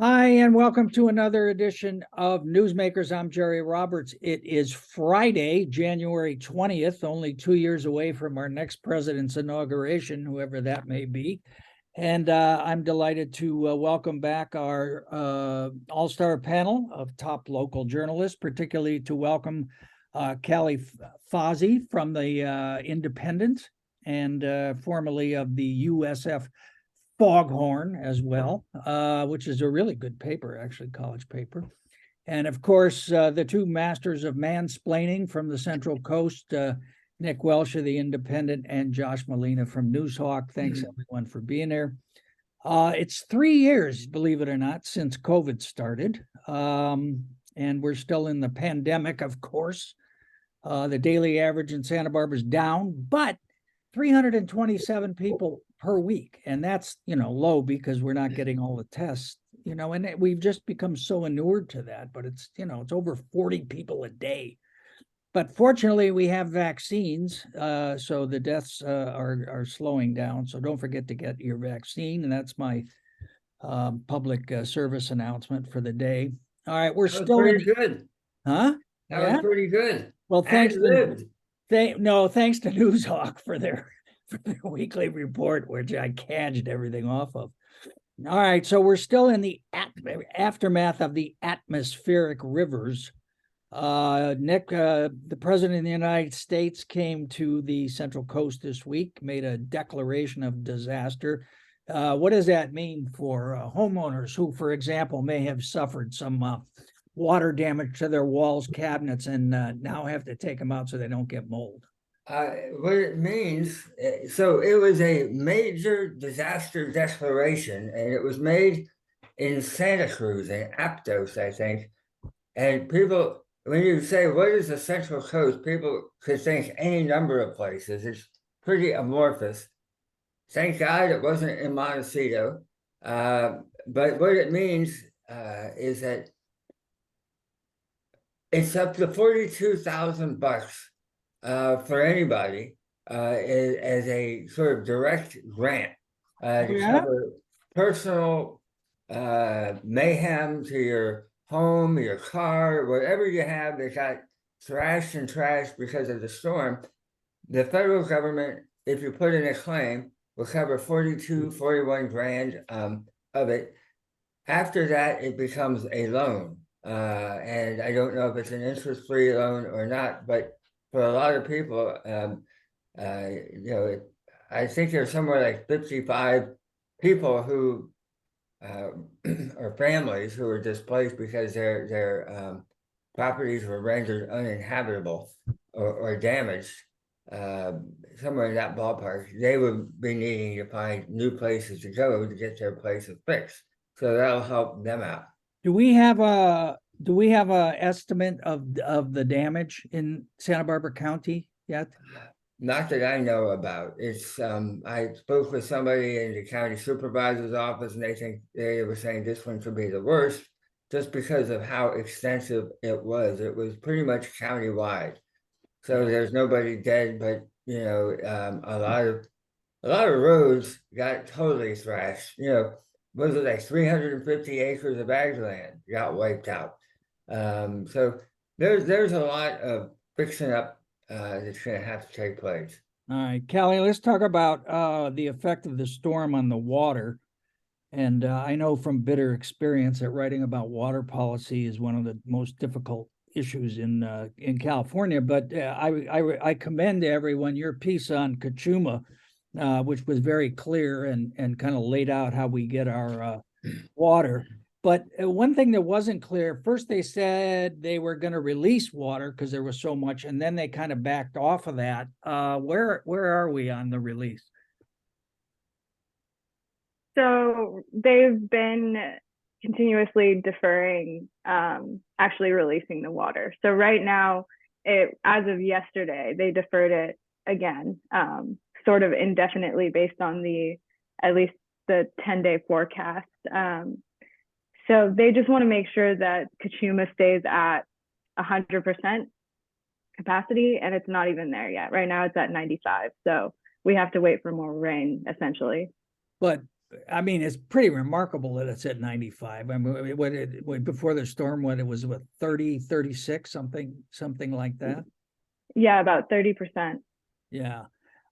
Hi, and welcome to another edition of Newsmakers. I'm Jerry Roberts. It is Friday, January 20th, only 2 years away from our next president's inauguration, whoever that may be. And I'm delighted to welcome back our all-star panel of top local journalists, particularly to welcome Callie Fausey from the Independent and formerly of the USF Foghorn as well, which is a really good paper, actually, college paper. And of course, the two masters of mansplaining from the Central Coast, Nick Welsh of the Independent and Josh Molina from Newshawk. Thanks everyone for being there. It's 3 years, believe it or not, since COVID started. And we're still in the pandemic, of course. The daily average in Santa Barbara is down, but 327 people per week. And that's, low because we're not getting all the tests, and we've just become so inured to that, but it's over 40 people a day. But fortunately, we have vaccines, so the deaths are slowing down. So don't forget to get your vaccine. And that's my public service announcement for the day. All right, we're That was still in, pretty good. huh? That Yeah. was pretty good. Well, Ad libbed. thanks to Newshawk for their weekly report, which I cadged everything off of. All right, so we're still in the aftermath of the atmospheric rivers. Nick, the president of the United States came to the Central Coast this week, made a declaration of disaster. What does that mean for homeowners who, for example, may have suffered some water damage to their walls, cabinets, and now have to take them out so they don't get mold? What it means, so it was a major disaster declaration, and it was made in Santa Cruz, in Aptos, I think. And people, when you say, what is the Central Coast, people could think any number of places. It's pretty amorphous. Thank God it wasn't in Montecito. But what it means is that it's up to $42,000 for anybody as a sort of direct grant to cover personal mayhem to your home, your car, whatever you have that got thrashed and trashed because of the storm. The federal government, if you put in a claim, will cover 41 grand of it. After that, it becomes a loan. And I don't know if it's an interest-free loan or not, but for a lot of people, I think there's somewhere like 55 people who or families who were displaced because their properties were rendered uninhabitable or damaged. Somewhere in that ballpark, they would be needing to find new places to go to get their places fixed. So that'll help them out. Do we have a estimate of the damage in Santa Barbara County yet? Not that I know about. It's I spoke with somebody in the county supervisor's office, and they were saying this one could be the worst, just because of how extensive it was. It was pretty much countywide, so there's nobody dead, but a lot of roads got totally thrashed. Was it like 350 acres of ag land got wiped out? So there's a lot of fixing up that's going to have to take place. All right, Callie, let's talk about the effect of the storm on the water. And I know from bitter experience that writing about water policy is one of the most difficult issues in California. But I commend to everyone your piece on Cachuma, which was very clear and kind of laid out how we get our water. But one thing that wasn't clear, first they said they were going to release water because there was so much, and then they kind of backed off of that. Where are we on the release? So they've been continuously deferring actually releasing the water. So right now, as of yesterday, they deferred it again, sort of indefinitely based on at least the 10-day forecast. So they just want to make sure that Cachuma stays at 100% capacity, and it's not even there yet. Right now it's at 95. So we have to wait for more rain, essentially. But I mean, it's pretty remarkable that it's at 95. I mean, when before the storm, when it was what 30, 36, something like that. Yeah, about 30%. Yeah.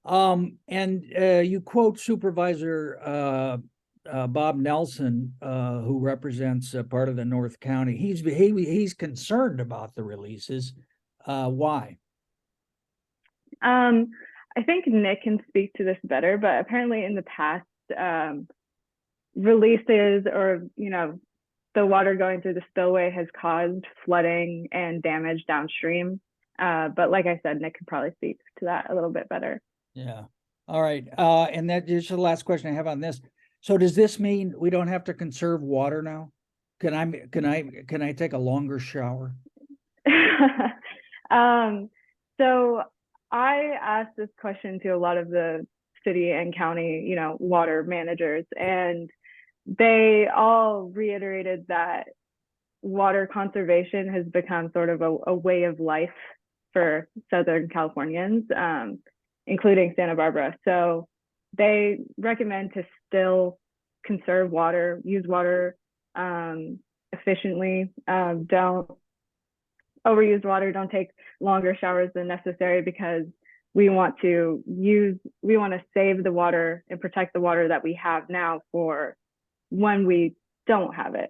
And you quote Supervisor Bob Nelson, who represents part of the North County. He's concerned about the releases. Why? I think Nick can speak to this better, but apparently in the past, releases or, the water going through the spillway has caused flooding and damage downstream. But like I said, Nick could probably speak to that a little bit better. Yeah. All right. And that is the last question I have on this. So does this mean we don't have to conserve water now? Can I take a longer shower? So I asked this question to a lot of the city and county, water managers, and they all reiterated that water conservation has become sort of a way of life for Southern Californians, including Santa Barbara. So they recommend to still conserve water, use water efficiently, don't overuse water, don't take longer showers than necessary, because we want to save the water and protect the water that we have now for when we don't have it.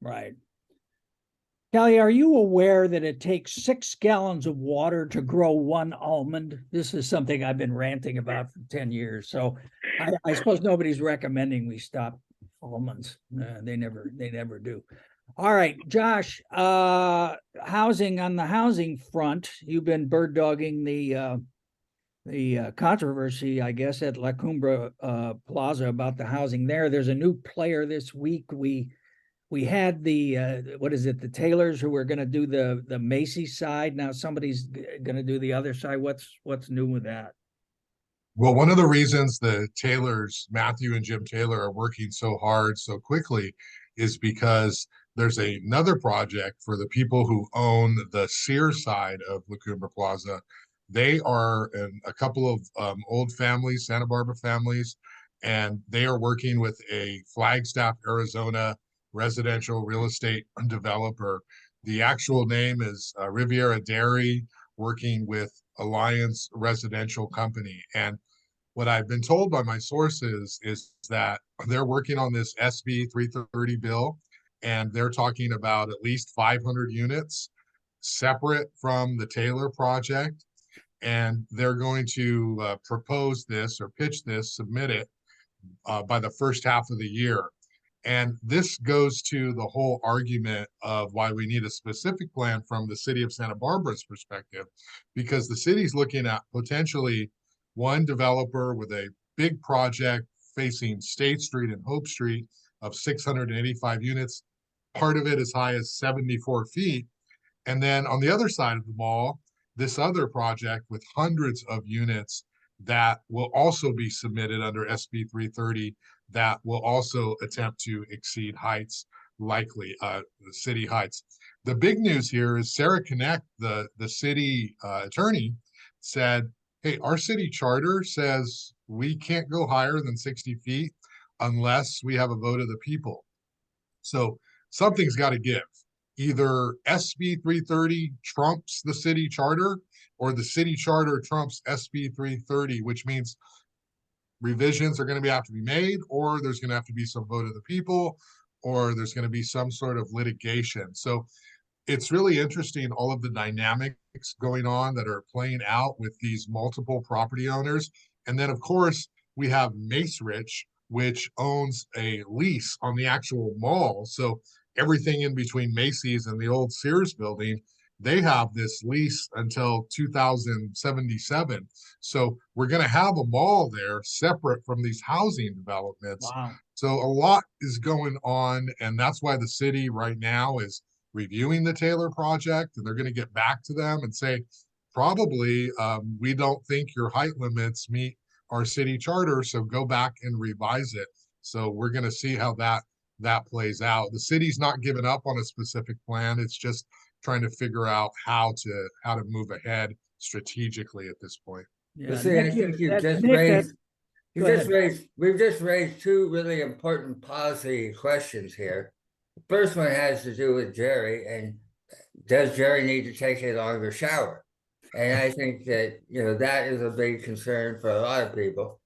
Right. Callie, are you aware that it takes 6 gallons of water to grow 1 almond? This is something I've been ranting about for 10 years. So I suppose nobody's recommending we stop almonds. They never do. All right, Josh, housing, on the housing front, you've been bird dogging the controversy, I guess, at La Cumbre Plaza about the housing there. There's a new player this week. We had the what is it, the Taylors, who were going to do the Macy's side. Now somebody's going to do the other side. What's new with that? Well, one of the reasons the Taylors, Matthew and Jim Taylor, are working so hard so quickly is because there's another project for the people who own the Sears side of La Cumbre Plaza. They are a couple of old families, Santa Barbara families, and they are working with a Flagstaff, Arizona residential real estate developer. The actual name is Riviera Dairy, working with Alliance Residential Company. And what I've been told by my sources is that they're working on this SB 330 bill, and they're talking about at least 500 units separate from the Taylor project. And they're going to propose this or pitch this, submit it by the first half of the year. And this goes to the whole argument of why we need a specific plan from the city of Santa Barbara's perspective, because the city's looking at potentially one developer with a big project facing State Street and Hope Street of 685 units, part of it as high as 74 feet. And then on the other side of the mall, this other project with hundreds of units that will also be submitted under SB 330 that will also attempt to exceed heights, likely the city heights. The big news here is Sarah Connect, the city attorney, said, hey, our city charter says we can't go higher than 60 feet unless we have a vote of the people. So something's got to give. Either SB 330 trumps the city charter, or the city charter trumps SB 330, which means revisions are going to have to be made, or there's going to have to be some vote of the people, or there's going to be some sort of litigation. So it's really interesting, all of the dynamics going on that are playing out with these multiple property owners. And then, of course, we have Macerich, which owns a lease on the actual mall. So everything in between Macy's and the old Sears building, they have this lease until 2077. So we're going to have a mall there separate from these housing developments. Wow. So a lot is going on, and that's why the city right now is reviewing the Taylor project, and they're going to get back to them and say, probably we don't think your height limits meet our city charter, so go back and revise it. So we're going to see how that plays out. The city's not giving up on a specific plan. It's just trying to figure out how to move ahead strategically at this point. Yeah, See, I think you just Nick, raised Go ahead. We've just raised two really important policy questions here. The first one has to do with Jerry, and does Jerry need to take a longer shower? And I think that, that is a big concern for a lot of people.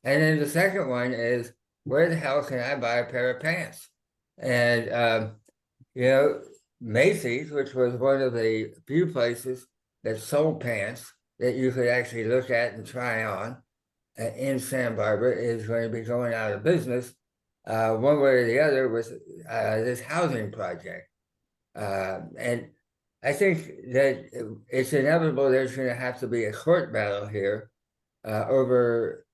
And then the second one is, where the hell can I buy a pair of pants? And, Macy's, which was one of the few places that sold pants that you could actually look at and try on in Santa Barbara, is going to be going out of business one way or the other with this housing project. And I think that it's inevitable there's going to have to be a court battle here over,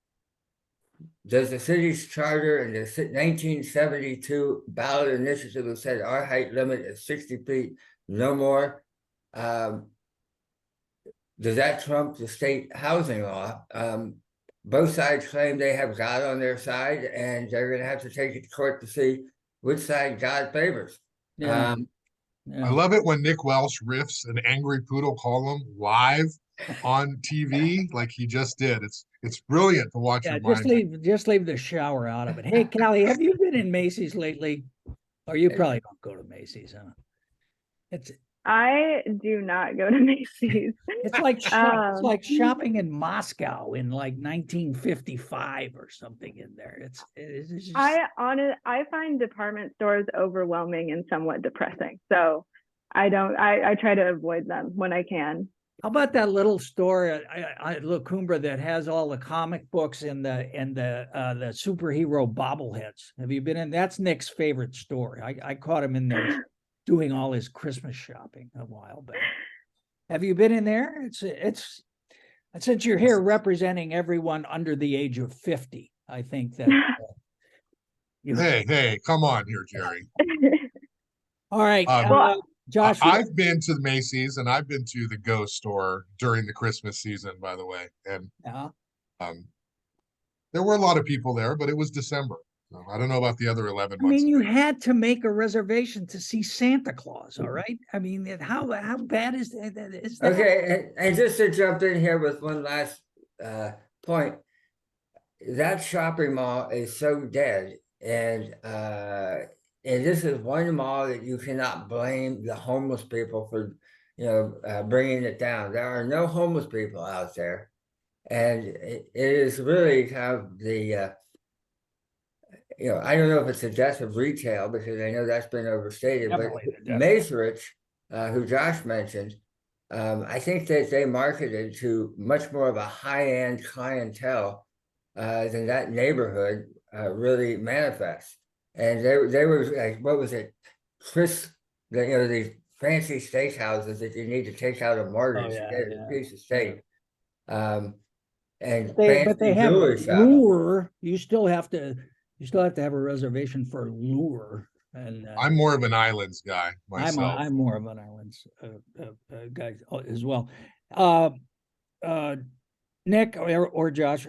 does the city's charter and the 1972 ballot initiative that said our height limit is 60 feet, no more, does that trump the state housing law? Both sides claim they have God on their side, and they're going to have to take it to court to see which side God favors. Yeah. I love it when Nick Welsh riffs an angry poodle column live on TV, like he just did. It's brilliant to watch. Yeah, just leave the shower out of it. Hey, Callie, have you been in Macy's lately? Or you probably don't go to Macy's, huh? I do not go to Macy's. It's like shopping in Moscow in like 1955 or something in there. It's just... I find department stores overwhelming and somewhat depressing. So I try to avoid them when I can. How about that little store at La Cumbre that has all the comic books and the superhero bobbleheads? Have you been in? That's Nick's favorite store. I caught him in there doing all his Christmas shopping a while back. Have you been in there? It's since you're here representing everyone under the age of 50, I think that. Hey, come on here, Jerry. All right, Josh. I've been to the Macy's and I've been to the Go store during the Christmas season, by the way, and there were a lot of people there, but it was December. So I don't know about the other 11 months. I mean, you had to make a reservation to see Santa Claus, all right? I mean, how bad is that? Okay, and just to jump in here with one last point, that shopping mall is so dead, and this is one mall that you cannot blame the homeless people for, bringing it down. There are no homeless people out there, and it is really kind of the I don't know if it's the death of retail, because I know that's been overstated, Definitely but Macerich, who Josh mentioned, I think that they marketed to much more of a high-end clientele than that neighborhood really manifests. And they were like, what was it, Chris? These fancy steakhouses that you need to take out a mortgage to get a piece of steak. And but they have lure. You still have to have a reservation for lure. And I'm more of an islands guy myself. I'm more of an islands guy as well. Nick or Josh,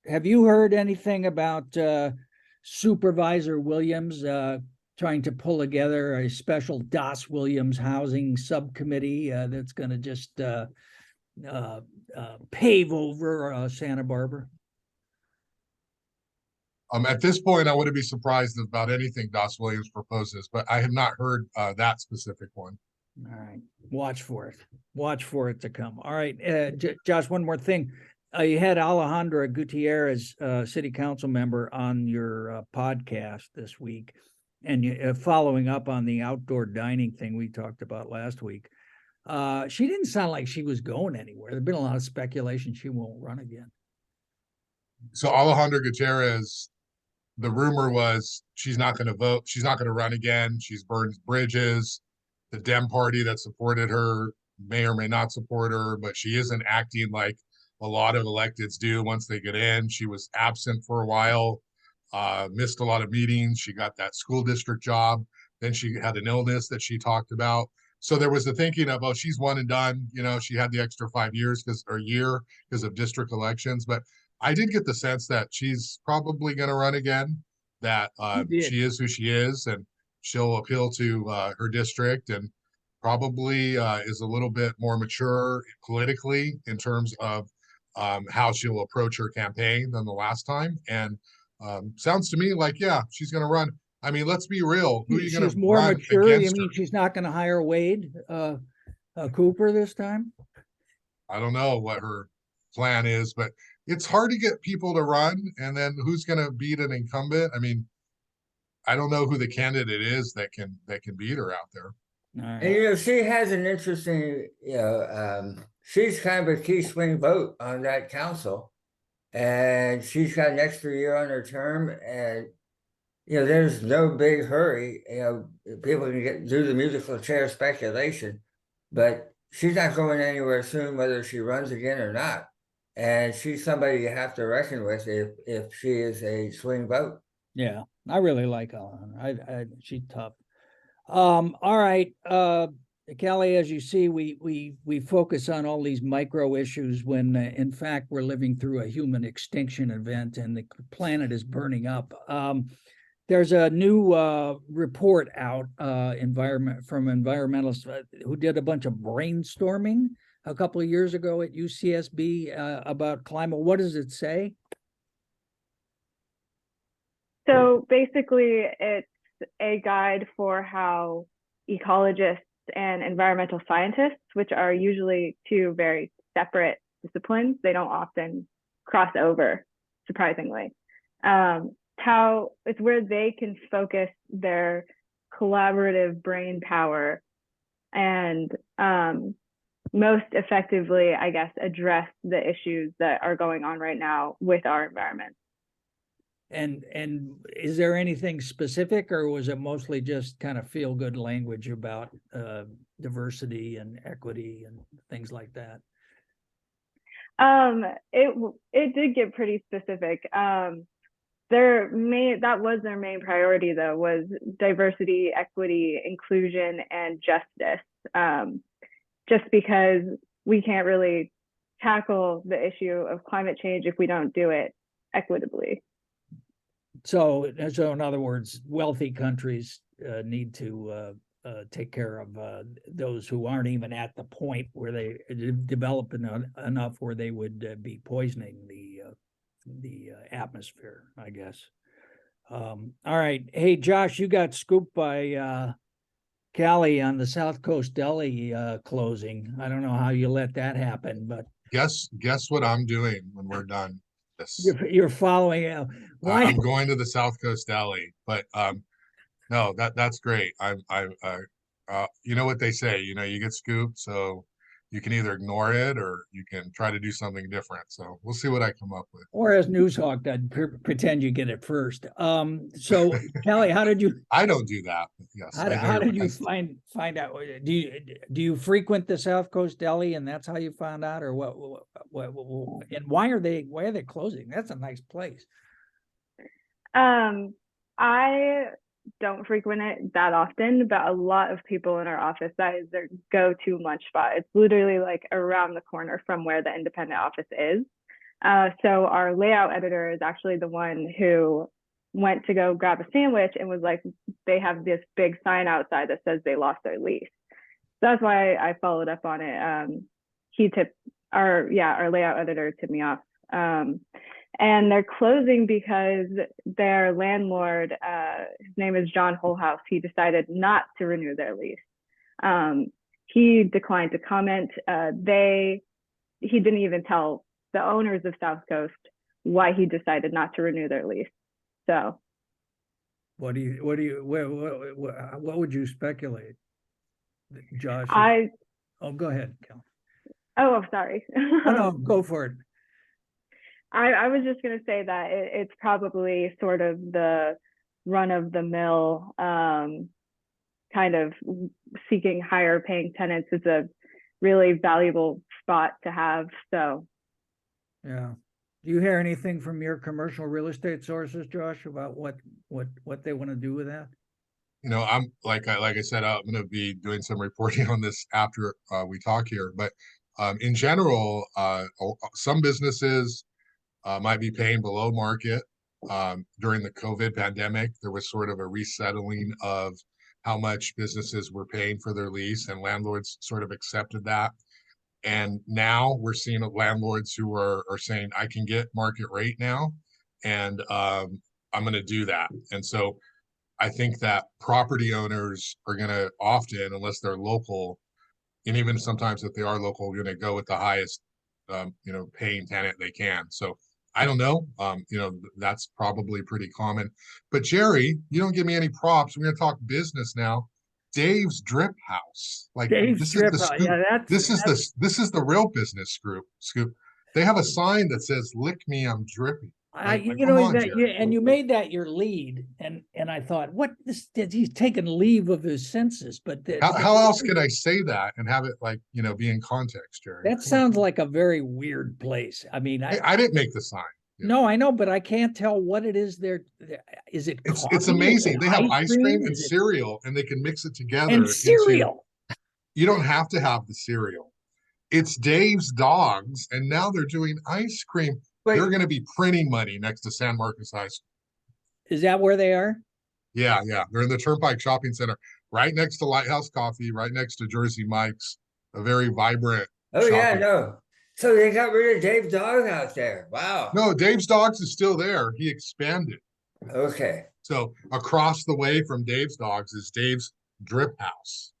have you heard anything about Supervisor Williams trying to pull together a special Das Williams housing subcommittee that's going to just pave over Santa Barbara? At this point, I wouldn't be surprised about anything Das Williams proposes, but I have not heard that specific one. All right, watch for it. Watch for it to come. All right, Josh, one more thing. You had Alejandra Gutierrez, city council member, on your podcast this week, and following up on the outdoor dining thing we talked about last week. She didn't sound like she was going anywhere. There's been a lot of speculation she won't run again. So Alejandra Gutierrez, the rumor was she's not going to vote. She's not going to run again. She's burned bridges. The Dem party that supported her may or may not support her, but she isn't acting like a lot of electeds do once they get in. She was absent for a while, missed a lot of meetings. She got that school district job. Then she had an illness that she talked about. So there was the thinking of, oh, she's one and done. She had the extra 5 years year because of district elections. But I did get the sense that she's probably going to run again, that she is who she is, and she'll appeal to her district, and probably is a little bit more mature politically in terms of how she'll approach her campaign than the last time. And sounds to me like, yeah, she's going to run. I mean, let's be real. Who are you going She's to more run mature. You against mean her? she's not going to hire Wade Cooper this time? I don't know what her plan is, but it's hard to get people to run. And then who's going to beat an incumbent? I mean, I don't know who the candidate is that can beat her out there. All right. And she has an interesting, she's kind of a key swing vote on that council. And she's got an extra year on her term, and there's no big hurry. People can do the musical chair speculation, but she's not going anywhere soon, whether she runs again or not. And she's somebody you have to reckon with if she is a swing vote. Yeah, I really like Alejandra. She's tough. All right, Callie, as you see, we focus on all these micro issues when, in fact, we're living through a human extinction event and the planet is burning up. There's a new report out from environmentalists who did a bunch of brainstorming a couple of years ago at UCSB about climate. What does it say? So basically, it's a guide for how ecologists and environmental scientists, which are usually two very separate disciplines, they don't often cross over, surprisingly. How it's where they can focus their collaborative brain power and most effectively, I guess, address the issues that are going on right now with our environment. And is there anything specific, or was it mostly just kind of feel good language about diversity and equity and things like that? It did get pretty specific. That was their main priority, though, was diversity, equity, inclusion, and justice. Just because we can't really tackle the issue of climate change if we don't do it equitably. So in other words, wealthy countries need to take care of those who aren't even at the point where they develop enough where they would be poisoning the atmosphere, I guess. All right. Hey, Josh, you got scooped by Callie on the South Coast Deli closing. I don't know how you let that happen, but Guess what I'm doing when we're done this. you're following. Why? I'm going to the South Coast Deli, but no, that's great. You know what they say, you get scooped, so you can either ignore it or you can try to do something different. So we'll see what I come up with. Or as Newshawk did, pretend you get it first. So Callie, how did you? I don't do that. But yes. How did you find out? Do you frequent the South Coast Deli, and that's how you found out, or what and why are they closing? That's a nice place. I don't frequent it that often, but a lot of people in our office, that is their go-to lunch spot. It's literally like around the corner from where the independent office is. So our layout editor is actually the one who went to go grab a sandwich and was like, they have this big sign outside that says they lost their lease. So that's why I followed up on it. Our layout editor tipped me off. And they're closing because their landlord, his name is John Holhouse, he decided not to renew their lease. He declined to comment. He didn't even tell the owners of South Coast why he decided not to renew their lease. So what would you speculate, Josh? Go ahead, Cal. Oh, sorry. No, go for it. I was just going to say that it's probably sort of the run-of-the-mill kind of seeking higher paying tenants is a really valuable spot to have. So, yeah. Do you hear anything from your commercial real estate sources, Josh, about what they want to do with that? I'm like I said, I'm going to be doing some reporting on this after we talk here. But in general, some businesses might be paying below market. During the COVID pandemic, there was sort of a resettling of how much businesses were paying for their lease, and landlords sort of accepted that. And now we're seeing landlords who are saying, I can get market rate now, and I'm going to do that. And so I think that property owners are going to often, unless they're local, and even sometimes if they are local, going to go with the highest, paying tenant they can. So I don't know. That's probably pretty common. But Jerry, you don't give me any props. We're going to talk business now. Dave's Drip House. Like Dave's this Drip is the House. scoop. Yeah, This is the real business scoop. They have a sign that says "Lick me, I'm drippy." Like, come on, Jerry. you made that your lead, and I thought, what he's taken leave of his senses, but How else could I say that and have it be in context, Jerry? that sounds like a very weird place. I mean, I didn't make the sign. no, I know, but I can't tell what it is there. Is it It's coffee? Is it amazing. They have ice cream and Is it- cereal, and they can mix it together and into. cereal. You don't have to have the cereal. It's Dave's Dogs, and now they're doing ice cream. Wait. They're going to be printing money next to San Marcos High School. Is that where they are? Yeah. They're in the Turnpike Shopping Center, right next to Lighthouse Coffee, right next to Jersey Mike's, a very vibrant. Oh yeah, shopping. no. So they got rid of Dave's Dog out there. Wow. No, Dave's Dogs is still there. He expanded. Okay. So across the way from Dave's Dogs is Dave's Drip House.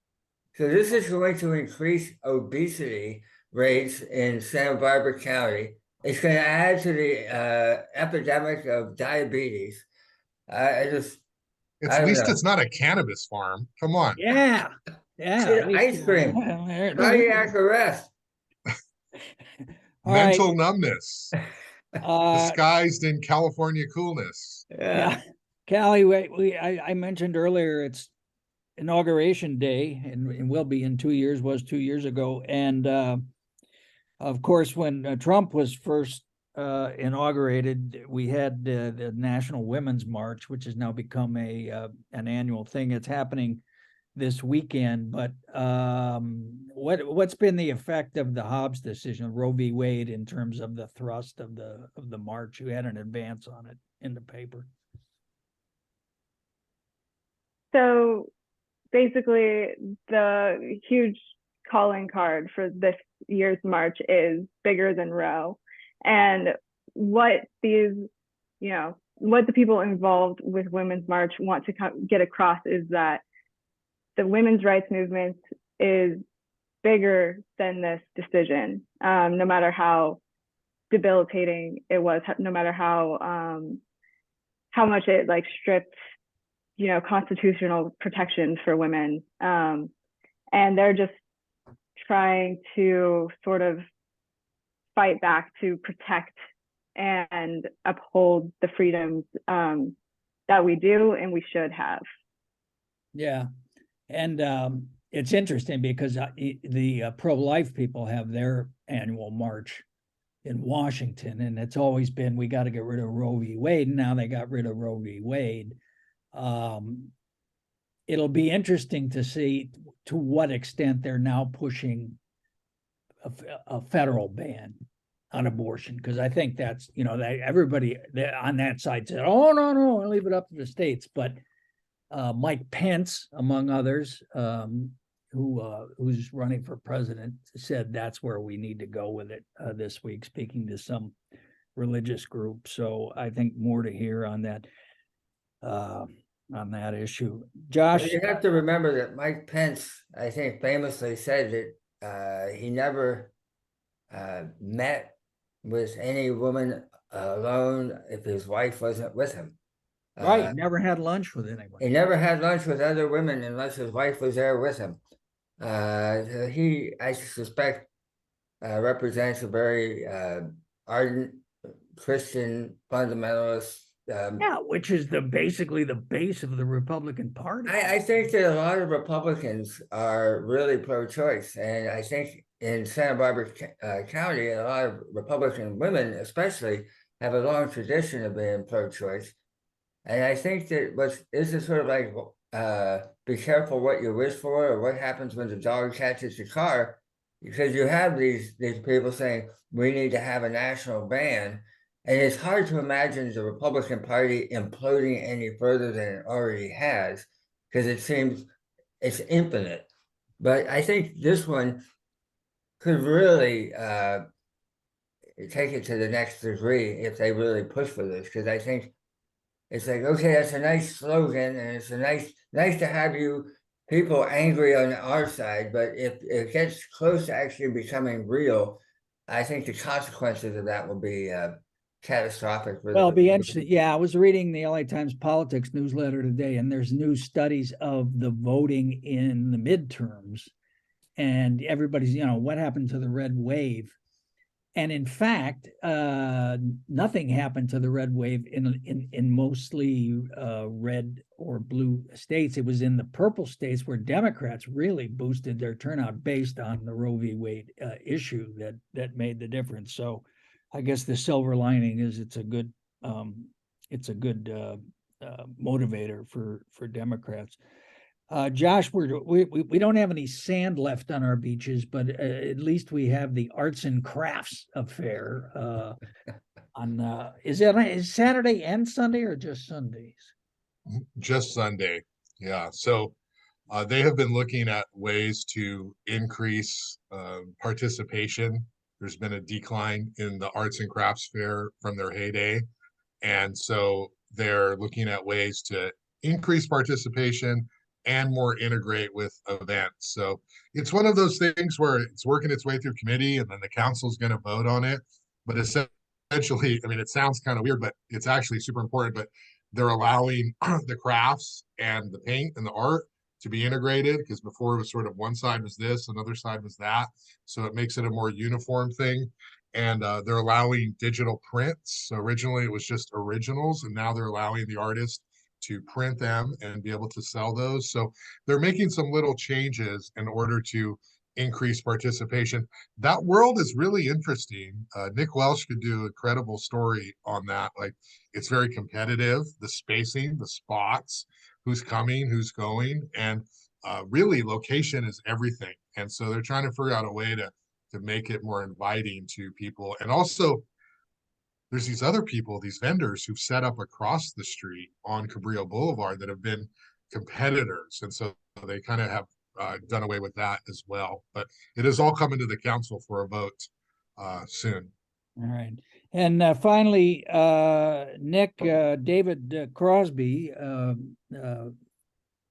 So this is going to increase obesity rates in Santa Barbara County. It's going to add to the epidemic of diabetes. At least it's not a cannabis farm. Come on. Yeah. Ice cream. Cardiac arrest. Mental numbness. Uh, Disguised in California coolness. yeah. Callie, I mentioned earlier it's Inauguration Day, and will be in 2 years, was 2 years ago. And of course, when Trump was first inaugurated, we had the National Women's March, which has now become an annual thing. It's happening this weekend. But what's been the effect of the Hobbs decision, Roe v. Wade, in terms of the thrust of the march? You had an advance on it in the paper. So basically, the huge calling card for this year's march is bigger than Roe. And what what the people involved with Women's March want to get across is that the women's rights movement is bigger than this decision, no matter how debilitating it was, no matter how much it stripped constitutional protections for women. And they're just trying to sort of fight back to protect and uphold the freedoms that we do and we should have. Yeah. And it's interesting because the pro-life people have their annual march in Washington, and it's always been, we got to get rid of Roe v. Wade. And now they got rid of Roe v. Wade. It'll be interesting to see to what extent they're now pushing a federal ban on abortion, because I think that's, everybody on that side said, oh, no, I'll leave it up to the states. But Mike Pence, among others, who's running for president, said that's where we need to go with it this week, speaking to some religious group. So I think more to hear on that issue. Josh, you have to remember that Mike Pence, I think, famously said that he never met with any woman alone if his wife wasn't with him. Right, never had lunch with anyone. He never had lunch with other women unless his wife was there with him. He, I suspect, represents a very ardent Christian fundamentalist. Which is basically the base of the Republican Party. I think that a lot of Republicans are really pro-choice, and I think in Santa Barbara County, a lot of Republican women, especially, have a long tradition of being pro-choice. And I think that this is sort of like, be careful what you wish for, or what happens when the dog catches the car, because you have these people saying we need to have a national ban, and it's hard to imagine the Republican Party imploding any further than it already has, because it seems it's infinite. But I think this one could really take it to the next degree if they really push for this. Because I think it's like, okay, that's a nice slogan, and it's a nice to have you people angry on our side, but if it gets close to actually becoming real, I think the consequences of that will be catastrophic. Well, it'll be interesting. Yeah, I was reading the LA Times Politics newsletter today, and there's new studies of the voting in the midterms, and everybody's, what happened to the red wave? And in fact, nothing happened to the red wave in mostly red or blue states. It was in the purple states where Democrats really boosted their turnout based on the Roe v. Wade issue that made the difference. So, I guess the silver lining is it's a good motivator for Democrats. Josh, we don't have any sand left on our beaches, but at least we have the Arts and Crafts Affair on. Is Saturday and Sunday or just Sundays? Just Sunday. Yeah. So they have been looking at ways to increase participation. There's been a decline in the Arts and Crafts Fair from their heyday. And so they're looking at ways to increase participation and more integrate with events. So it's one of those things where it's working its way through committee and then the council's going to vote on it. But essentially, I mean, it sounds kind of weird, but it's actually super important. But they're allowing the crafts and the paint and the art to be integrated, because before it was sort of one side was this, another side was that. So it makes it a more uniform thing. And they're allowing digital prints. So originally it was just originals, and now they're allowing the artist to print them and be able to sell those. So they're making some little changes in order to increase participation. That world is really interesting. Nick Welsh could do a credible story on that. Like, it's very competitive, the spacing, the spots, who's coming, who's going, and really location is everything. And so they're trying to figure out a way to make it more inviting to people. And also, there's these other people, these vendors who've set up across the street on Cabrillo Boulevard that have been competitors. And so they kind of have done away with that as well. But it is all coming to the council for a vote soon. All right. And finally, Nick, David Crosby,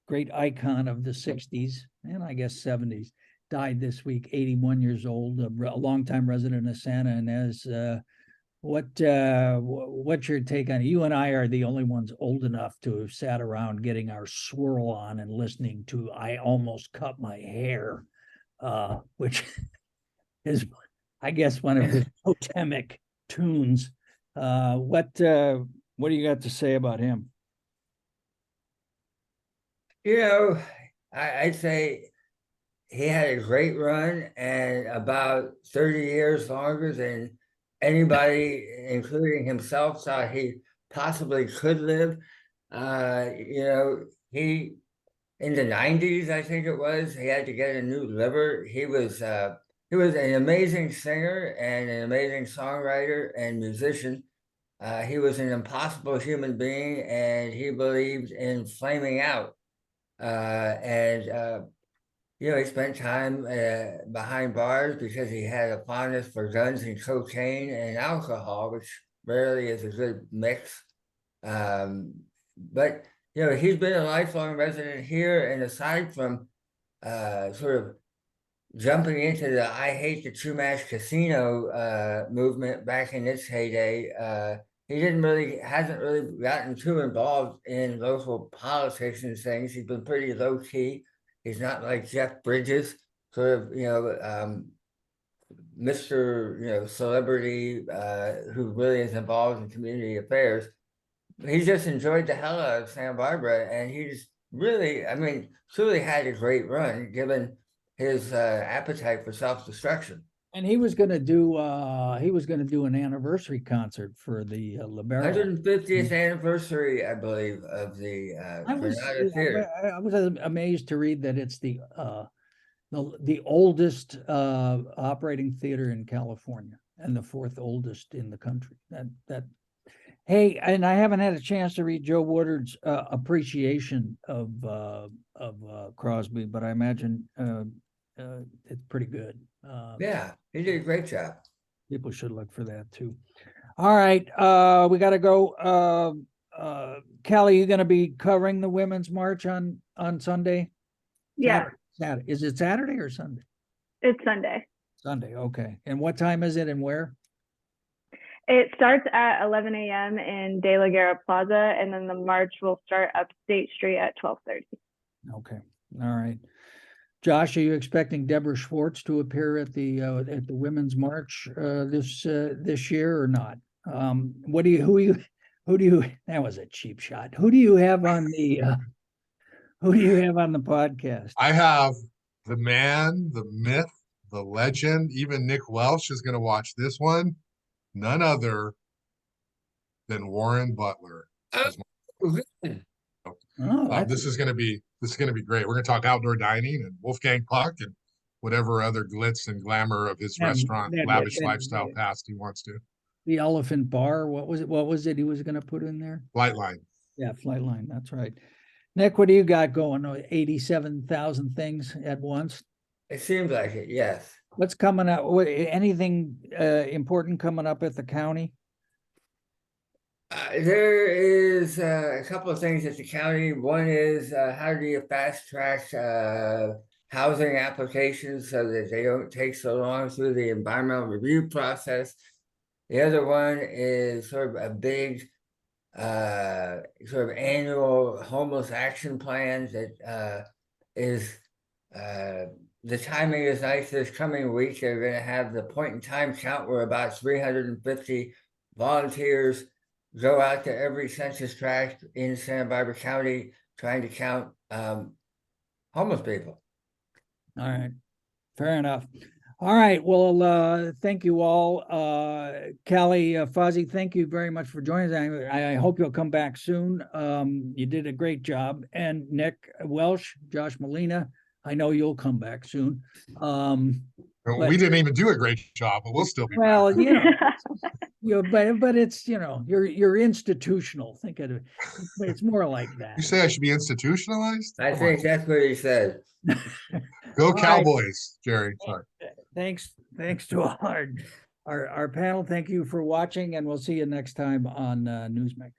great icon of the 60s and I guess 70s, died this week, 81 years old, a longtime resident of Santa Ynez. What's your take on it? You and I are the only ones old enough to have sat around getting our swirl on and listening to "I Almost Cut My Hair," which is, I guess, one of his totemic tunes. What do you got to say about him? I'd say he had a great run, and about 30 years longer than anybody, including himself, thought he possibly could live. He, in the 90s, I think it was, he had to get a new liver. He was an amazing singer and an amazing songwriter and musician. He was an impossible human being, and he believed in flaming out. He spent time behind bars because he had a fondness for guns and cocaine and alcohol, which rarely is a good mix. But he's been a lifelong resident here, and aside from sort of jumping into the "I hate the Chumash casino" movement back in its heyday, he hasn't really gotten too involved in local politics and things. He's been pretty low key. He's not like Jeff Bridges, sort of, Mr. Celebrity, who really is involved in community affairs. He just enjoyed the hell out of Santa Barbara, and he's really, truly had a great run given his appetite for self-destruction. And he was going to do an anniversary concert for the Libero 150th anniversary, I believe, of the Granada Theater. I was amazed to read that it's the oldest operating theater in California and the fourth oldest in the country. Hey, and I haven't had a chance to read Joe Woodard's appreciation of Crosby, but I imagine it's pretty good. Yeah, he did a great job. People should look for that too. All right, we gotta go. Callie, you gonna be covering the Women's March on Sunday? Yeah, Saturday. Is it Saturday or Sunday? it's Sunday. Sunday, okay. And what time is it and where? It starts at 11 a.m. in De La Guerra Plaza, and then the march will start up State Street at 12:30. Okay, all right. Josh, are you expecting Deborah Schwartz to appear at the Women's March this year or not? What do you that was a cheap shot. Who do you have on the podcast? I have the man, the myth, the legend, even Nick Welsh is going to watch this one. None other than Warren Butler. Oh, This is going to be great. We're going to talk outdoor dining and Wolfgang Puck and whatever other glitz and glamour of his restaurant lavish lifestyle past he wants to. The Elephant Bar. What was it he was going to put in there? Flightline. Yeah, Flightline. That's right. Nick, what do you got going? 87,000 things at once. It seems like it, yes. What's coming up? Anything important coming up at the county? There is a couple of things at the county. One is how do you fast track housing applications so that they don't take so long through the environmental review process. The other one is sort of a big sort of annual homeless action plan that is the timing is nice. This coming week they're going to have the point in time count where about 350 volunteers go out to every census tract in Santa Barbara County trying to count homeless people. All right, fair enough. All right, well, thank you all. Callie Fausey, thank you very much for joining us. I hope you'll come back soon. You did a great job. And Nick Welsh, Josh Molina, I know you'll come back soon. We didn't even do a great job, but we'll still be well, back. but it's, you're institutional. Think of it. It's more like that. You say I should be institutionalized? I think that's what he said. Go All Cowboys, Jerry. Sorry. Thanks to our panel. Thank you for watching, and we'll see you next time on Newsmaker.